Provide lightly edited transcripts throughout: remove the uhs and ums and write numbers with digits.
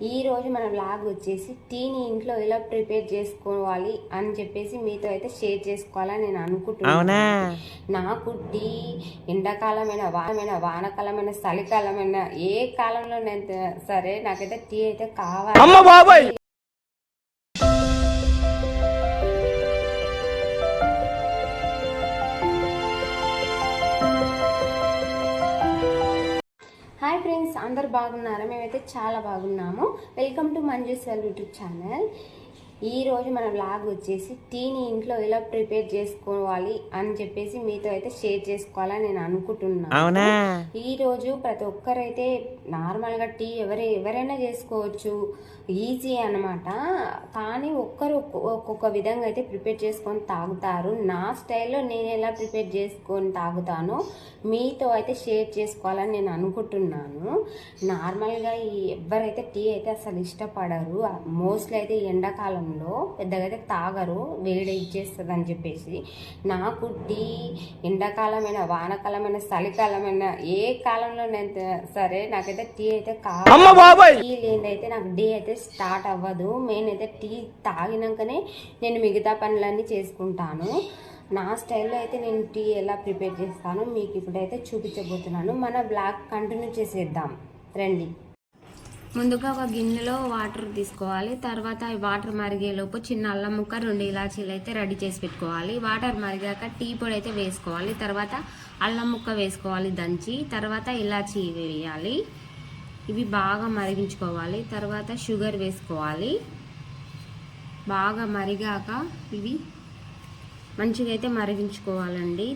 ఈ రోజు మన వ్లాగ్ వచ్చేసి టీని ఇంట్లో ఎలా ప్రిపేర్ చేసుకోవాలి అని చెప్పేసి మీతో అయితే షేర్ చేసుకోవాలని నేను అనుకుంటున్నాను. నాకు టీ ఎండాకాలమైన వానకాలమైన చలికాలమైన ఏ కాలంలో సరే నాకైతే టీ అయితే కావాలి. హాయ్ ఫ్రెండ్స్, అందరు బాగున్నారా? మేమైతే చాలా బాగున్నాము. Welcome to Manju's YouTube channel. ఈరోజు మన వ్లాగ్ వచ్చేసి టీని ఇంట్లో ఎలా ప్రిపేర్ చేసుకోవాలి అని చెప్పేసి మీతో అయితే షేర్ చేసుకోవాలని నేను అనుకుంటున్నాను. ఈరోజు ప్రతి ఒక్కరైతే నార్మల్గా టీ ఎవరైనా చేసుకోవచ్చు, ఈజీ అనమాట. కానీ ఒక్కొక్క విధంగా అయితే ప్రిపేర్ చేసుకొని తాగుతారు. నా స్టైల్లో నేను ఎలా ప్రిపేర్ చేసుకొని తాగుతానో మీతో అయితే షేర్ చేసుకోవాలని నేను అనుకుంటున్నాను. నార్మల్గా ఎవరైతే టీ అయితే అసలు ఇష్టపడరు, మోస్ట్లీ అయితే ఎండాకాలం పెద్దగా అయితే తాగరు, వేడి ఇచ్చేస్తుంది అని చెప్పేసి. నాకు టీ ఎండాకాలమైన వానకాలమైన చలికాలమైన ఏ కాలంలో సరే నాకైతే టీ అయితే కావాలి. టీ లేదైతే నాకు డే అయితే స్టార్ట్ అవ్వదు. మెయిన్ అయితే టీ తాగినాకనే నేను మిగతా పనులన్నీ చేసుకుంటాను. నా స్టైల్లో అయితే నేను టీ ఎలా ప్రిపేర్ చేస్తానో మీకు ఇప్పుడైతే చూపించబోతున్నాను. మన బ్లాగ్ కంటిన్యూ చేసేద్దాం రండి. ముందుగా ఒక గిన్నెలో వాటర్ తీసుకోవాలి. తర్వాత వాటర్ మరిగేలోపు చిన్న అల్లం ముక్క, 2 ఇలాచీలు అయితే రెడీ చేసి పెట్టుకోవాలి. వాటర్ మరిగాక టీ పొడి అయితే వేసుకోవాలి. తర్వాత అల్లం ముక్క వేసుకోవాలి దంచి. తర్వాత ఇలాచీ వేయాలి. ఇవి బాగా మరిగించుకోవాలి. తర్వాత షుగర్ వేసుకోవాలి. బాగా మరిగాక ఇవి మంచిగా అయితే మరిగించుకోవాలండి.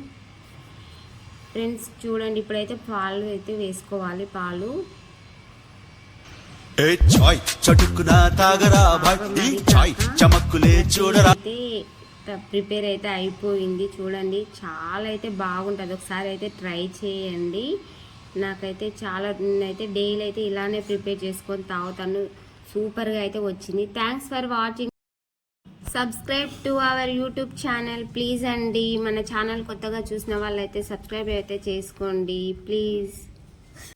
ఫ్రెండ్స్ చూడండి, ఇప్పుడైతే పాలు అయితే వేసుకోవాలి. పాలు ప్రిపేర్ అయితే అయిపోయింది. చూడండి, చాలా అయితే బాగుంటుంది. ఒకసారి అయితే ట్రై చేయండి. నాకైతే నేనైతే డైలీ అయితే ఇలానే ప్రిపేర్ చేసుకొని తాగుతాను. సూపర్గా అయితే వచ్చింది. Thanks for watching. Subscribe to our YouTube channel please అండి. మన ఛానల్ కొత్తగా చూసిన వాళ్ళైతే సబ్స్క్రైబ్ అయితే చేసుకోండి ప్లీజ్.